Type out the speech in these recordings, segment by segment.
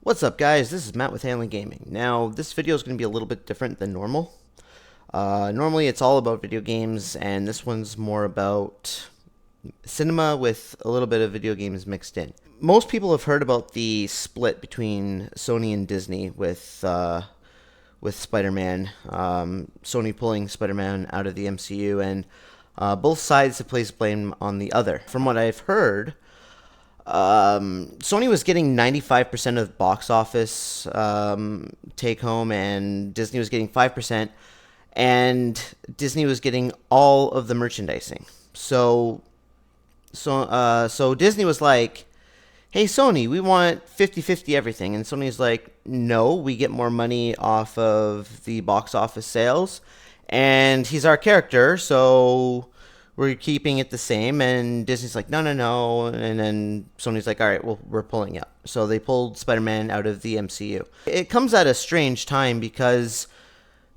What's up, guys? This is Matt with Hanley Gaming. Now, this video is going to be a little bit different than normal. Normally, it's all about video games, and this one's more about cinema with a little bit of video games mixed in. Most people have heard about the split between Sony and Disney with Spider-Man. Sony pulling Spider-Man out of the MCU, and both sides have placed blame on the other. From what I've heard, Sony was getting 95% of box office take home, and Disney was getting 5%, and Disney was getting all of the merchandising. So Disney was like, "Hey Sony, we want 50-50 everything," and Sony's like, "No, we get more money off of the box office sales, and he's our character, so we're keeping it the same." And Disney's like, "No, no, no." And then Sony's like, "All right, well, we're pulling out." So they pulled Spider-Man out of the MCU. It comes at a strange time because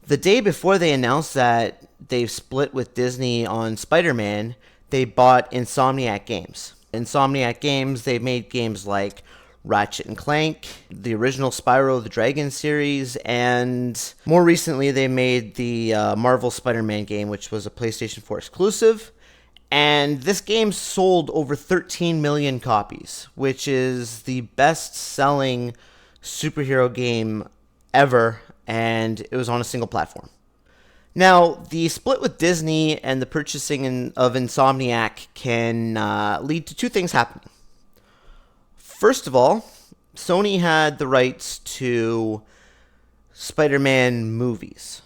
the day before they announced that they've split with Disney on Spider-Man, they bought Insomniac Games. Insomniac Games, they made games like Ratchet and Clank, the original Spyro the Dragon series, and more recently they made the Marvel Spider-Man game, which was a PlayStation 4 exclusive. And this game sold over 13 million copies, which is the best-selling superhero game ever, and it was on a single platform. Now, the split with Disney and the purchasing of Insomniac can lead to two things happening. First of all, Sony had the rights to Spider-Man movies.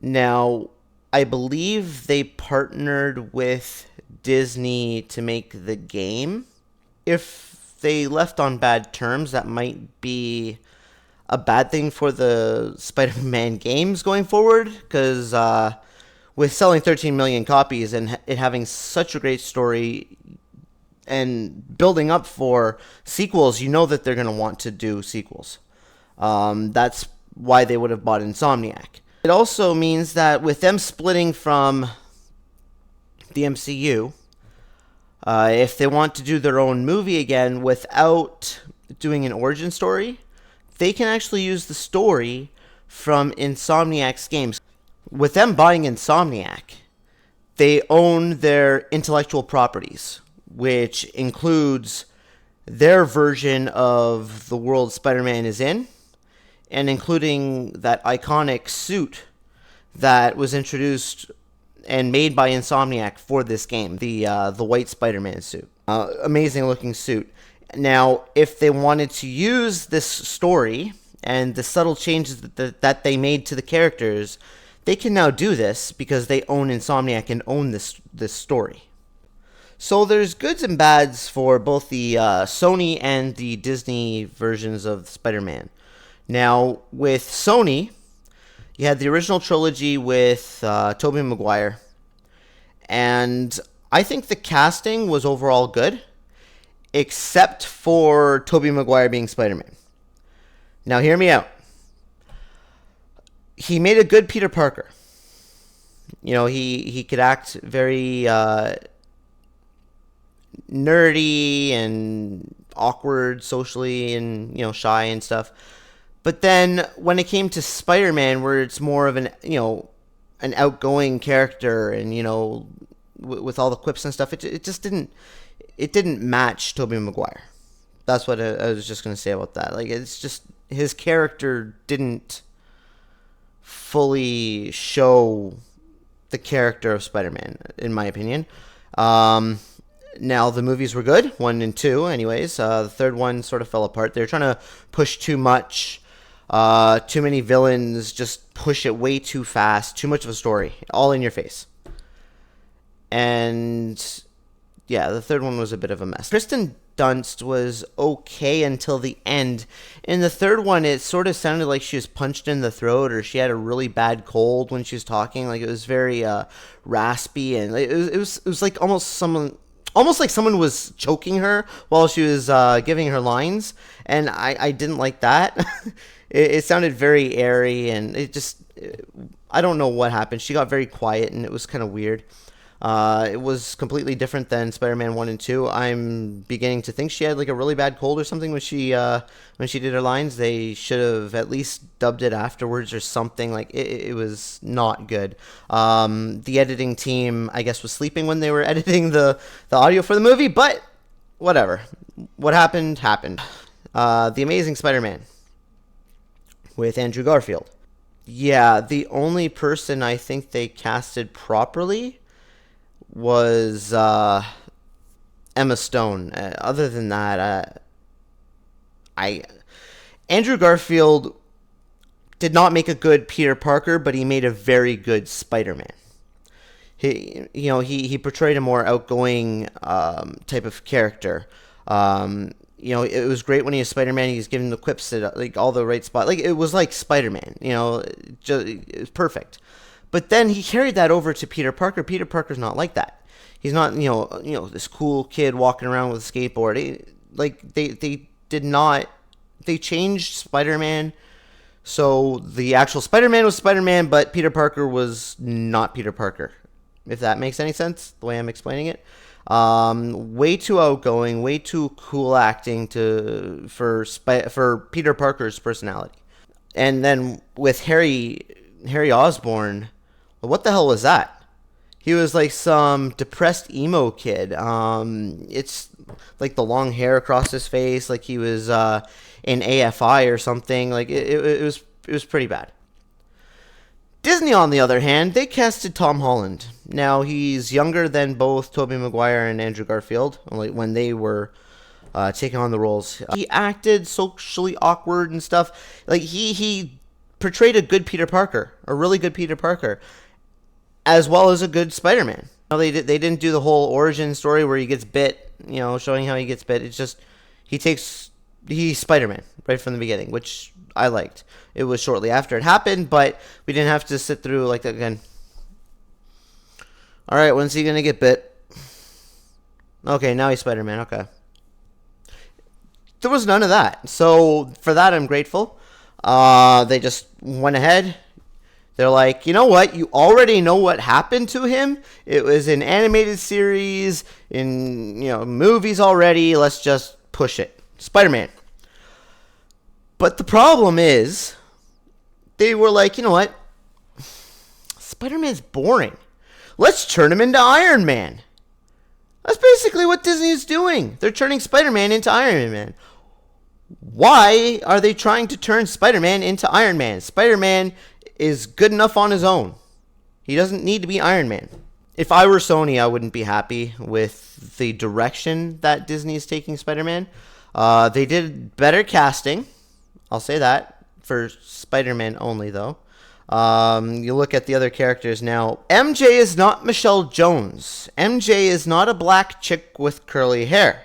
Now, I believe they partnered with Disney to make the game. If they left on bad terms, that might be a bad thing for the Spider-Man games going forward, because with selling 13 million copies and it having such a great story and building up for sequels, you know that they're going to want to do sequels. That's why they would have bought Insomniac. It also means that with them splitting from the MCU, if they want to do their own movie again without doing an origin story, they can actually use the story from Insomniac's games. With them buying Insomniac, they own their intellectual properties, which includes their version of the world Spider-Man is in, and including that iconic suit that was introduced and made by Insomniac for this game, the white Spider-Man suit. Amazing looking suit. Now, if they wanted to use this story and the subtle changes that they made to the characters, they can now do this because they own Insomniac and own this story. So there's goods and bads for both the Sony and the Disney versions of Spider-Man. Now, with Sony, you had the original trilogy with Tobey Maguire, and I think the casting was overall good, except for Tobey Maguire being Spider-Man. Now, hear me out. He made a good Peter Parker. You know, he could act very nerdy and awkward socially and, shy and stuff. But then when it came to Spider-Man, where it's more of an outgoing character and, with all the quips and stuff, it just didn't match Tobey Maguire. That's what I was just going to say about that. Like, it's just his character didn't fully show the character of Spider-Man, in my opinion. Now, the movies were good, 1 and 2 anyways. The third one sort of fell apart. They were trying to push too much, too many villains, just push it way too fast, too much of a story, all in your face. And yeah, the third one was a bit of a mess. Kristen Dunst was okay until the end. In the third one, it sort of sounded like she was punched in the throat, or she had a really bad cold when she was talking. Like, it was very raspy, and it was like almost like someone was choking her while she was giving her lines, and I didn't like that. It sounded very airy, and I don't know what happened. She got very quiet, and it was kind of weird. It was completely different than Spider-Man 1 and 2. I'm beginning to think she had like a really bad cold or something when she did her lines. They should have at least dubbed it afterwards or something. Like it was not good. The editing team, I guess, was sleeping when they were editing the audio for the movie, but whatever. What happened, happened. The Amazing Spider-Man with Andrew Garfield. Yeah, the only person I think they casted properly was Emma Stone. Other than that, I Andrew Garfield did not make a good Peter Parker, but he made a very good Spider-Man. He portrayed a more outgoing type of character. It was great when he was Spider-Man. He was giving the quips at like all the right spot. Like it was like Spider-Man. It was perfect. But then he carried that over to Peter Parker. Peter Parker's not like that. He's not this cool kid walking around with a skateboard. They did not. They changed Spider-Man. So the actual Spider-Man was Spider-Man, but Peter Parker was not Peter Parker. If that makes any sense, the way I'm explaining it. Way too outgoing, way too cool acting for Peter Parker's personality. And then with Harry Osborn, what the hell was that? He was like some depressed emo kid. It's like the long hair across his face, like he was in AFI or something. Like it was pretty bad. Disney, on the other hand, they casted Tom Holland. Now, he's younger than both Tobey Maguire and Andrew Garfield, like when they were taking on the roles. He acted socially awkward and stuff. Like, he portrayed a good Peter Parker, a really good Peter Parker, as well as a good Spider-Man. They didn't do the whole origin story where he gets bit, showing how he gets bit. It's just, he's Spider-Man right from the beginning, which I liked. It was shortly after it happened, but we didn't have to sit through like that again. All right, when's he gonna get bit? Okay, now he's Spider-Man. Okay, there was none of that. So for that, I'm grateful. They just went ahead. They're like, you know what? You already know what happened to him. It was an animated series, in movies already. Let's just push it. Spider-Man. But the problem is, they were like, you know what? Spider-Man's boring. Let's turn him into Iron Man. That's basically what Disney is doing. They're turning Spider-Man into Iron Man. Why are they trying to turn Spider-Man into Iron Man? Spider-Man is good enough on his own. He doesn't need to be Iron Man. If I were Sony, I wouldn't be happy with the direction that Disney is taking Spider-Man. They did better casting. I'll say that for Spider-Man only, though. You look at the other characters now. MJ is not Michelle Jones. MJ is not a black chick with curly hair.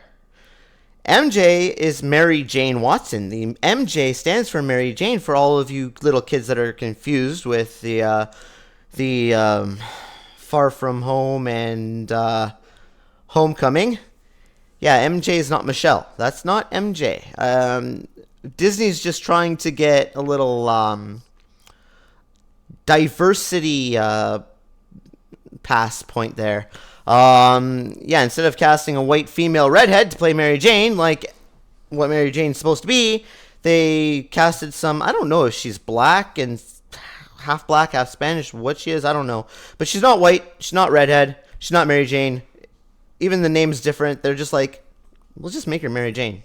MJ is Mary Jane Watson. The MJ stands for Mary Jane, for all of you little kids that are confused with the Far From Home and Homecoming. Yeah, MJ is not Michelle. That's not MJ. Disney's just trying to get a little diversity pass point there. Instead of casting a white female redhead to play Mary Jane, like what Mary Jane's supposed to be, they casted some, I don't know if she's black and half black, half Spanish, what she is, I don't know. But she's not white, she's not redhead, she's not Mary Jane. Even the name's different. They're just like, we'll just make her Mary Jane.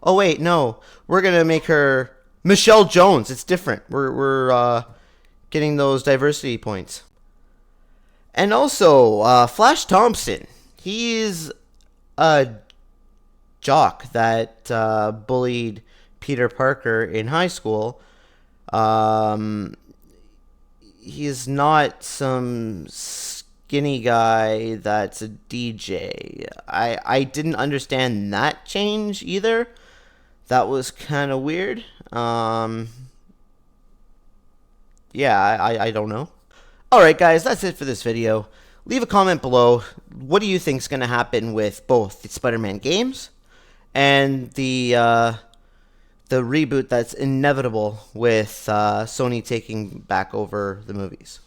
Oh wait, no. We're gonna make her Michelle Jones. It's different. We're getting those diversity points. And also, Flash Thompson. He's a jock that bullied Peter Parker in high school. He's not some skinny guy that's a DJ. I didn't understand that change either. That was kind of weird. I don't know. Alright guys, that's it for this video. Leave a comment below. What do you think is going to happen with both the Spider-Man games and the reboot that's inevitable with Sony taking back over the movies?